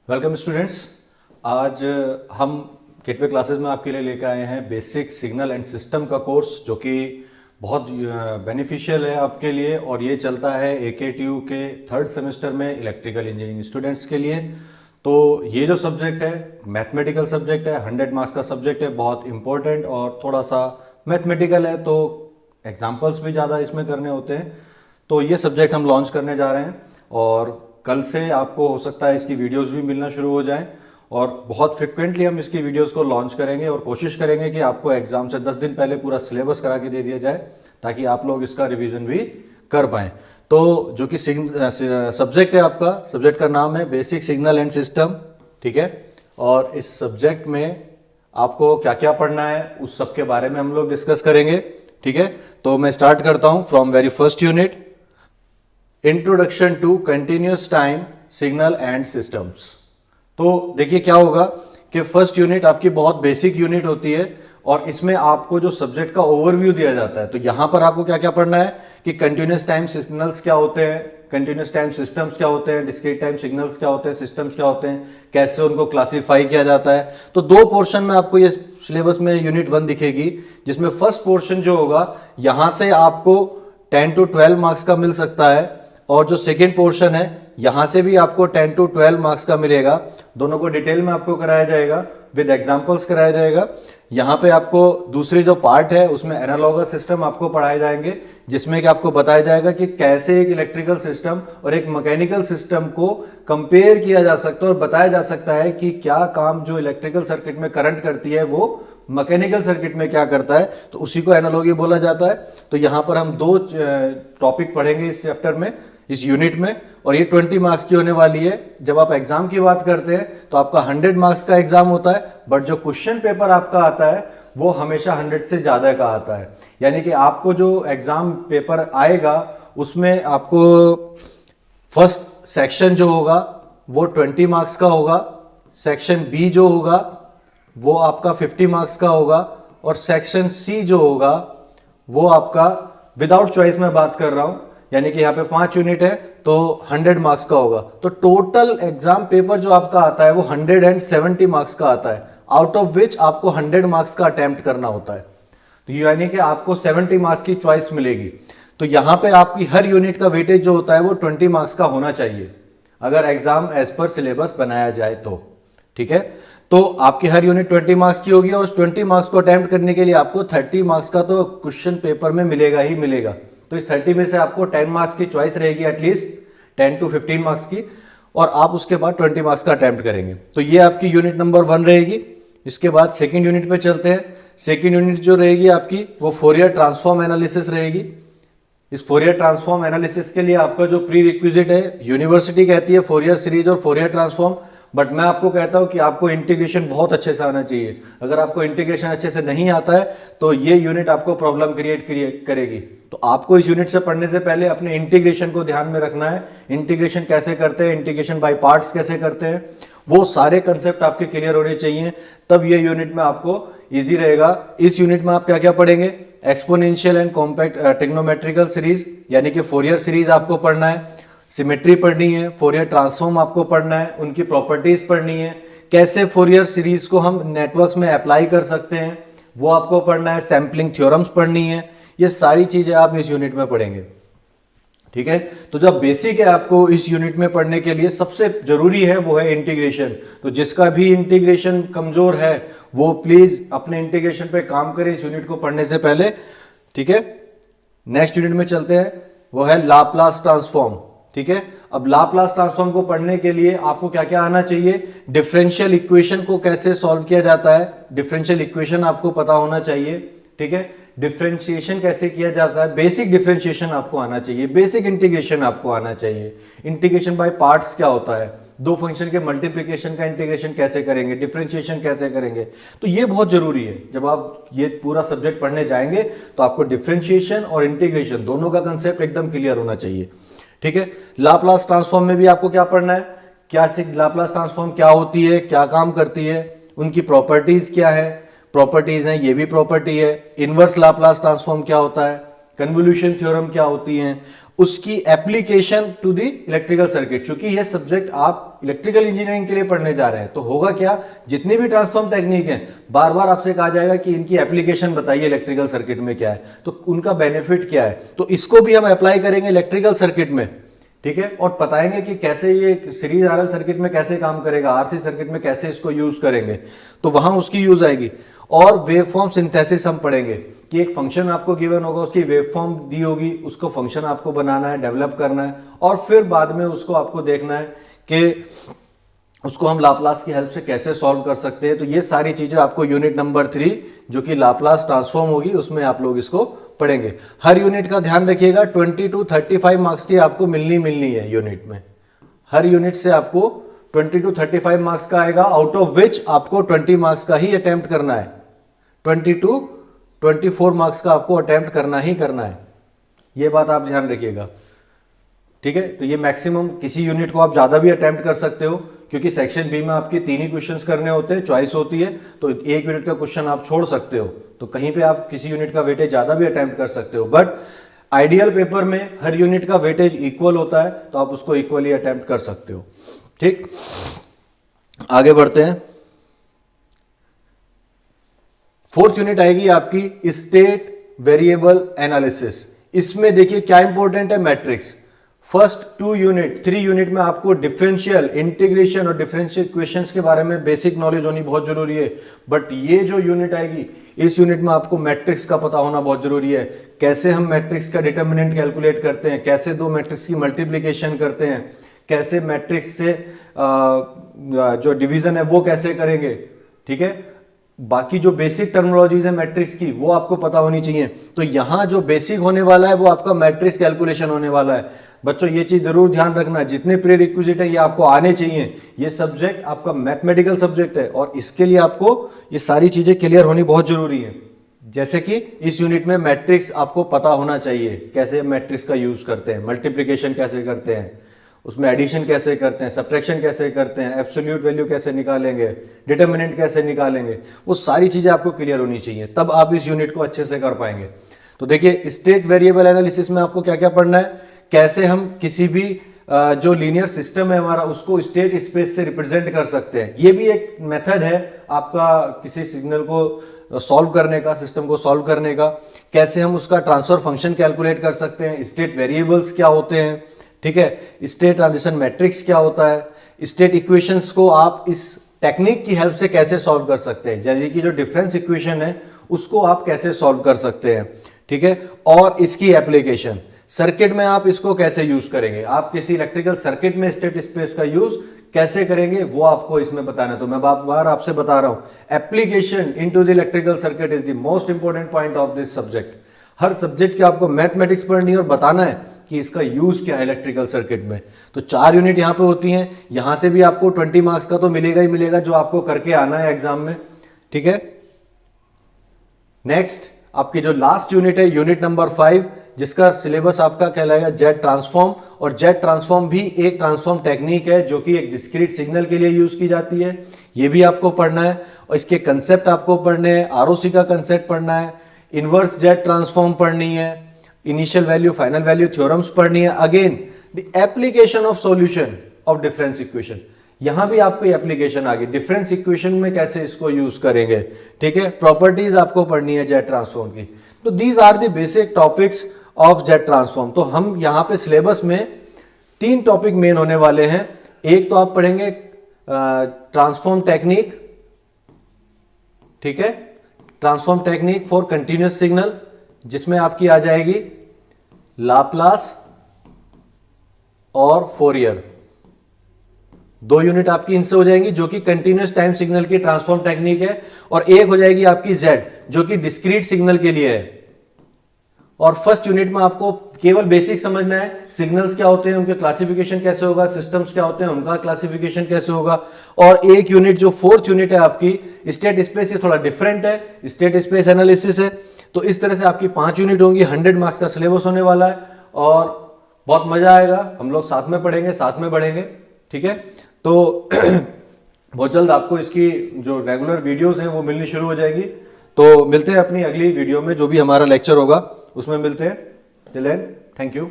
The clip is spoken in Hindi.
Welcome students. आज हम गेटवे क्लासेस में आपके लिए लेकर आए हैं बेसिक सिग्नल एंड सिस्टम का कोर्स, जो कि बहुत बेनिफिशियल है आपके लिए और ये चलता है AKTU के थर्ड सेमेस्टर में इलेक्ट्रिकल इंजीनियरिंग स्टूडेंट्स के लिए। तो ये जो सब्जेक्ट है मैथमेटिकल सब्जेक्ट है, 100 मार्क्स का सब्जेक्ट है, बहुत इंपॉर्टेंट और थोड़ा सा मैथमेटिकल है, तो एग्जाम्पल्स भी ज़्यादा इसमें करने होते हैं। तो ये सब्जेक्ट हम लॉन्च करने जा रहे हैं और कल से आपको हो सकता है इसकी वीडियोस भी मिलना शुरू हो जाएं और बहुत फ्रिक्वेंटली हम इसकी वीडियोस को लॉन्च करेंगे और कोशिश करेंगे कि आपको एग्जाम से 10 दिन पहले पूरा सिलेबस करा के दे दिया जाए ताकि आप लोग इसका रिवीजन भी कर पाएं। तो जो कि सब्जेक्ट है, आपका सब्जेक्ट का नाम है बेसिक सिग्नल एंड सिस्टम, ठीक है। और इस सब्जेक्ट में आपको क्या क्या पढ़ना है उस सब के बारे में हम लोग डिस्कस करेंगे, ठीक है। तो मैं स्टार्ट करता हूं from very first unit, introduction to continuous time signal and systems. तो देखिए क्या होगा कि फर्स्ट यूनिट आपकी बहुत बेसिक यूनिट होती है और इसमें आपको जो सब्जेक्ट का ओवरव्यू दिया जाता है। तो यहां पर आपको क्या क्या पढ़ना है कि कंटिन्यूअस टाइम सिग्नल्स क्या होते हैं, कंटिन्यूअस टाइम सिस्टम्स क्या होते हैं, डिस्क्रीट टाइम सिग्नल्स क्या होते हैं, सिस्टम्स क्या होते हैं, कैसे उनको क्लासिफाई किया जाता है। तो दो पोर्शन में आपको ये सिलेबस में यूनिट 1 दिखेगी, जिसमें फर्स्ट पोर्शन जो होगा यहां से आपको 10 to 12 मार्क्स का मिल सकता है और जो सेकेंड पोर्शन है यहां से भी आपको 10 to 12 मार्क्स का मिलेगा। दोनों को डिटेल में आपको कराया जाएगा, विद एग्जांपल्स कराया जाएगा। यहां पे आपको दूसरी जो पार्ट है उसमें एनालॉगस सिस्टम आपको पढ़ाए जाएंगे, जिसमें कि आपको बताया जाएगा कि कैसे एक इलेक्ट्रिकल सिस्टम और एक मैकेनिकल सिस्टम को कंपेयर किया जा सकता है और बताया जा सकता है कि क्या काम जो इलेक्ट्रिकल सर्किट में करंट करती है वो मैकेनिकल सर्किट में क्या करता है। तो उसी को एनालॉगी बोला जाता है। तो यहां पर हम दो टॉपिक पढ़ेंगे इस चैप्टर में, इस यूनिट में, और ये 20 मार्क्स की होने वाली है। जब आप एग्जाम की बात करते हैं तो आपका 100 मार्क्स का एग्जाम होता है, बट जो क्वेश्चन पेपर आपका आता है वो हमेशा 100 से ज्यादा का आता है। यानी कि आपको जो एग्जाम पेपर आएगा उसमें आपको फर्स्ट सेक्शन जो होगा वो 20 मार्क्स का होगा, सेक्शन बी जो होगा वो आपका 50 मार्क्स का होगा और सेक्शन सी जो होगा वो आपका विदाउट चॉइस में बात कर रहा हूं, यानी कि यहां पे 5 यूनिट है तो 100 मार्क्स का होगा। तो टोटल एग्जाम पेपर जो आपका आता है वो 170 मार्क्स का आता है, आउट ऑफ विच आपको 100 मार्क्स का अटेम्प्ट करना होता है। तो यानी कि आपको 70 मार्क्स की चॉइस मिलेगी। तो यहां पे आपकी हर यूनिट का वेटेज जो होता है वो 20 मार्क्स का होना चाहिए अगर एग्जाम एज पर सिलेबस बनाया जाए तो, ठीक है। तो आपकी हर यूनिट 20 मार्क्स की होगी और उस 20 मार्क्स को अटेम्प्ट करने के लिए आपको 30 मार्क्स का तो क्वेश्चन पेपर में मिलेगा ही मिलेगा। तो इस 30 में से आपको 10 मार्क्स की चॉइस रहेगी, एटलीस्ट 10 to 15 मार्क्स की, और आप उसके बाद 20 मार्क्स का अटेम्प्ट करेंगे। तो ये आपकी यूनिट नंबर 1 रहेगी। इसके बाद सेकेंड यूनिट पे चलते हैं। सेकेंड यूनिट जो रहेगी आपकी वो फोरियर ट्रांसफॉर्म एनालिसिस रहेगी। इस फोरियर ट्रांसफॉर्म एनालिसिस के लिए आपका जो प्री रिक्विजिट है, यूनिवर्सिटी कहती है फोरियर सीरीज और फोरियर ट्रांसफॉर्म, बट मैं आपको कहता हूं कि आपको इंटीग्रेशन बहुत अच्छे से आना चाहिए। अगर आपको इंटीग्रेशन अच्छे से नहीं आता है तो ये यूनिट आपको प्रॉब्लम क्रिएट करेगी। तो आपको इस यूनिट से पढ़ने से पहले अपने इंटीग्रेशन को ध्यान में रखना है। इंटीग्रेशन कैसे करते हैं, इंटीग्रेशन बाय पार्ट्स कैसे करते हैं, वो सारे कंसेप्ट आपके क्लियर होने चाहिए, तब ये यूनिट में आपको ईजी रहेगा। इस यूनिट में आप क्या क्या पढ़ेंगे, exponential and compact trigonometrical series यानी कि फोरियर सीरीज आपको पढ़ना है, सिमेट्री पढ़नी है, फोरियर ट्रांसफॉर्म आपको पढ़ना है, उनकी प्रॉपर्टीज पढ़नी है, कैसे फोरियर सीरीज को हम नेटवर्क्स में अप्लाई कर सकते हैं वो आपको पढ़ना है, सैम्पलिंग थ्योरम्स पढ़नी है। ये सारी चीजें आप इस यूनिट में पढ़ेंगे, ठीक है। तो जब बेसिक है आपको इस यूनिट में पढ़ने के लिए सबसे जरूरी है वो है इंटीग्रेशन। तो जिसका भी इंटीग्रेशन कमजोर है वो प्लीज अपने इंटीग्रेशन पे काम करे इस यूनिट को पढ़ने से पहले, ठीक है। नेक्स्ट यूनिट में चलते हैं, वो है लाप्लास ट्रांसफॉर्म, ठीक है। अब लाप्लास ट्रांसफॉर्म को पढ़ने के लिए आपको क्या क्या आना चाहिए, डिफरेंशियल इक्वेशन को कैसे सॉल्व किया जाता है, डिफरेंशियल इक्वेशन आपको पता होना चाहिए, ठीक है। डिफरेंशिएशन कैसे किया जाता है, बेसिक डिफरेंशिएशन आपको आना चाहिए, बेसिक इंटीग्रेशन आपको आना चाहिए। इंटीग्रेशन बाय पार्ट्स क्या होता है, दो फंक्शन के मल्टीप्लिकेशन का इंटीग्रेशन कैसे करेंगे, डिफरेंशिएशन कैसे करेंगे, तो ये बहुत जरूरी है। जब आप ये पूरा सब्जेक्ट पढ़ने जाएंगे तो आपको डिफरेंशिएशन और इंटीग्रेशन दोनों का कंसेप्ट एकदम क्लियर होना चाहिए, ठीक है। लाप्लास ट्रांसफॉर्म में भी आपको क्या पढ़ना है, क्या लाप्लास ट्रांसफॉर्म क्या होती है, क्या काम करती है, उनकी प्रॉपर्टीज क्या है, प्रॉपर्टीज हैं, ये भी प्रॉपर्टी है। इनवर्स लाप्लास ट्रांसफॉर्म क्या होता है, कन्वोल्यूशन थ्योरम क्या होती हैं, उसकी application to the electrical circuit. क्योंकि ये सब्जेक्ट आप इलेक्ट्रिकल इंजीनियरिंग के लिए पढ़ने जा रहे हैं, तो होगा क्या, जितनी भी ट्रांसफॉर्म टेक्निक है बार बार आपसे कहा जाएगा कि इनकी एप्लीकेशन बताइए इलेक्ट्रिकल सर्किट में क्या है, तो उनका बेनिफिट क्या है, तो इसको भी हम अप्लाई करेंगे इलेक्ट्रिकल सर्किट में, ठीक है, और बताएंगे कि कैसे ये सीरीज आरएल सर्किट में कैसे काम करेगा, आरसी सर्किट में कैसे इसको यूज करेंगे, तो वहां उसकी यूज आएगी। और वेवफॉर्म सिंथेसिस हम पढ़ेंगे कि एक फंक्शन आपको गिवन होगा, उसकी वेवफॉर्म दी होगी, उसको फंक्शन आपको बनाना है, डेवलप करना है, और फिर बाद में उसको आपको देखना है कि उसको हम लाप्लास की हेल्प से कैसे सॉल्व कर सकते हैं। तो ये सारी चीजें आपको यूनिट नंबर 3 जो कि लाप्लास ट्रांसफॉर्म होगी उसमें आप लोग इसको पढ़ेंगे। हर यूनिट का ध्यान रखिएगा 20 to 35 मार्क्स की आपको मिलनी है यूनिट में। हर यूनिट से आपको 20 to 35 मार्क्स का आएगा, आउट ऑफ विच आपको 20 मार्क्स का ही अटेम्प्ट करना है। 20 to 24 मार्क्स का आपको अटेम्प्ट करना ही करना है, ये बात आप ध्यान रखिएगा, ठीक है। तो ये मैक्सिमम, किसी यूनिट को आप ज्यादा भी अटेम्प्ट कर सकते हो, क्योंकि सेक्शन बी में आपके 3 ही क्वेश्चंस करने होते हैं, चॉइस होती है, तो एक यूनिट का क्वेश्चन आप छोड़ सकते हो, तो कहीं पे आप किसी यूनिट का वेटेज ज्यादा भी अटेम्प्ट कर सकते हो। बट आइडियल पेपर में हर यूनिट का वेटेज इक्वल होता है, तो आप उसको इक्वली अटेम्प्ट कर सकते हो, ठीक। आगे बढ़ते हैं। 4th यूनिट आएगी आपकी स्टेट वेरिएबल एनालिसिस। इसमें देखिए क्या इंपॉर्टेंट है, मैट्रिक्स। फर्स्ट 3 यूनिट में आपको डिफरेंशियल, इंटीग्रेशन और डिफरेंशियल इक्वेशंस के बारे में बेसिक नॉलेज होनी बहुत जरूरी है। बट ये जो यूनिट आएगी, इस यूनिट में आपको मैट्रिक्स का पता होना बहुत जरूरी है। कैसे हम मैट्रिक्स का डिटर्मिनेंट कैलकुलेट करते हैं, कैसे 2 मैट्रिक्स की मल्टीप्लीकेशन करते हैं, कैसे मैट्रिक्स से जो डिवीजन है वो कैसे करेंगे, ठीक है। बाकी जो बेसिक टर्मिनोलॉजीज है मैट्रिक्स की वो आपको पता होनी चाहिए। तो यहां जो बेसिक होने वाला है वो आपका मैट्रिक्स कैलकुलेशन होने वाला है। बच्चों ये चीज जरूर ध्यान रखना, जितने प्री रिक्विजिट है ये आपको आने चाहिए। ये सब्जेक्ट आपका मैथमेटिकल सब्जेक्ट है और इसके लिए आपको ये सारी चीजें क्लियर होनी बहुत जरूरी है। जैसे कि इस यूनिट में मैट्रिक्स आपको पता होना चाहिए, कैसे मैट्रिक्स का यूज करते हैं, मल्टीप्लीकेशन कैसे करते हैं, उसमें एडिशन कैसे करते हैं, सब्ट्रैक्शन कैसे करते हैं, एब्सोल्यूट वैल्यू कैसे निकालेंगे, डिटर्मिनेंट कैसे निकालेंगे, वो सारी चीजें आपको क्लियर होनी चाहिए, तब आप इस यूनिट को अच्छे से कर पाएंगे। तो देखिए स्टेट वेरिएबल एनालिसिस में आपको क्या क्या पढ़ना है, कैसे हम किसी भी जो लीनियर सिस्टम है हमारा उसको स्टेट स्पेस से रिप्रेजेंट कर सकते हैं। ये भी एक मेथड है आपका किसी सिग्नल को सॉल्व करने का, सिस्टम को सॉल्व करने का। कैसे हम उसका ट्रांसफर फंक्शन कैलकुलेट कर सकते हैं, स्टेट वेरिएबल्स क्या होते हैं, ठीक है, स्टेट ट्रांजिशन मैट्रिक्स क्या होता है, स्टेट इक्वेशंस को आप इस टेक्निक की हेल्प से कैसे सॉल्व कर सकते हैं, यानी कि जो डिफरेंस इक्वेशन है उसको आप कैसे सॉल्व कर सकते हैं, ठीक है। और इसकी एप्लीकेशन सर्किट में आप इसको कैसे यूज करेंगे, आप किसी इलेक्ट्रिकल सर्किट में स्टेट स्पेस का यूज कैसे करेंगे वो आपको इसमें बताना है। तो मैं बार बार आपसे बता रहा हूं, application into the electrical circuit is the most important point of this subject. Her subject की आपको मैथमेटिक्स पढ़नी है और बताना है कि इसका यूज क्या है इलेक्ट्रिकल सर्किट में। तो 4 यूनिट यहां पे होती हैं, यहां से भी आपको 20 मार्क्स का तो मिलेगा ही मिलेगा जो आपको करके आना है एग्जाम में, ठीक है। नेक्स्ट आपकी जो लास्ट यूनिट है यूनिट नंबर 5, जिसका सिलेबस आपका कहलाएगा जेट ट्रांसफॉर्म। और जेट ट्रांसफॉर्म भी एक ट्रांसफॉर्म टेक्निक है जो कि एक डिस्क्रीट सिग्नल के लिए यूज की जाती है, ये भी आपको पढ़ना है। और इसके कंसेप्ट आपको पढ़ने हैं, आरओसी का कंसेप्ट पढ़ना है, इनवर्स जेट ट्रांसफॉर्म पढ़नी है, initial value final value theorems पढ़नी है। Again the application of solution of difference equation, यहां भी आपको एप्लीकेशन आ गई, डिफरेंस इक्वेशन में कैसे इसको यूज करेंगे, ठीक है। प्रॉपर्टीज आपको पढ़नी है जेट ट्रांसफॉर्म की। तो these are the basic topics of Z transform. तो हम यहां पे सिलेबस में 3 टॉपिक मेन होने वाले हैं। एक तो आप पढ़ेंगे ट्रांसफॉर्म टेक्निक, ठीक है, transform technique for continuous signal, जिसमें आपकी आ जाएगी लाप्लास और फोरियर। 2 यूनिट आपकी इनसे हो जाएंगी जो कि कंटिन्यूअस टाइम सिग्नल की ट्रांसफॉर्म टेक्निक है, और एक हो जाएगी आपकी जेड जो कि डिस्क्रीट सिग्नल के लिए है। और फर्स्ट यूनिट में आपको केवल बेसिक समझना है, सिग्नल्स क्या होते हैं, उनके क्लासिफिकेशन कैसे होगा, सिस्टम्स क्या होते हैं, उनका क्लासिफिकेशन कैसे होगा। और एक यूनिट जो 4th यूनिट है आपकी स्टेट स्पेस, ये थोड़ा डिफरेंट है, स्टेट स्पेस एनालिसिस है। तो इस तरह से आपकी 5 यूनिट होंगी, 100 मार्क्स का सिलेबस होने वाला है और बहुत मजा आएगा। हम लोग साथ में पढ़ेंगे, साथ में बढ़ेंगे, ठीक है। तो बहुत जल्द आपको इसकी जो रेगुलर वीडियोस हैं वो मिलनी शुरू हो जाएगी। तो मिलते हैं अपनी अगली वीडियो में, जो भी हमारा लेक्चर होगा उसमें मिलते हैं। Till then, thank you.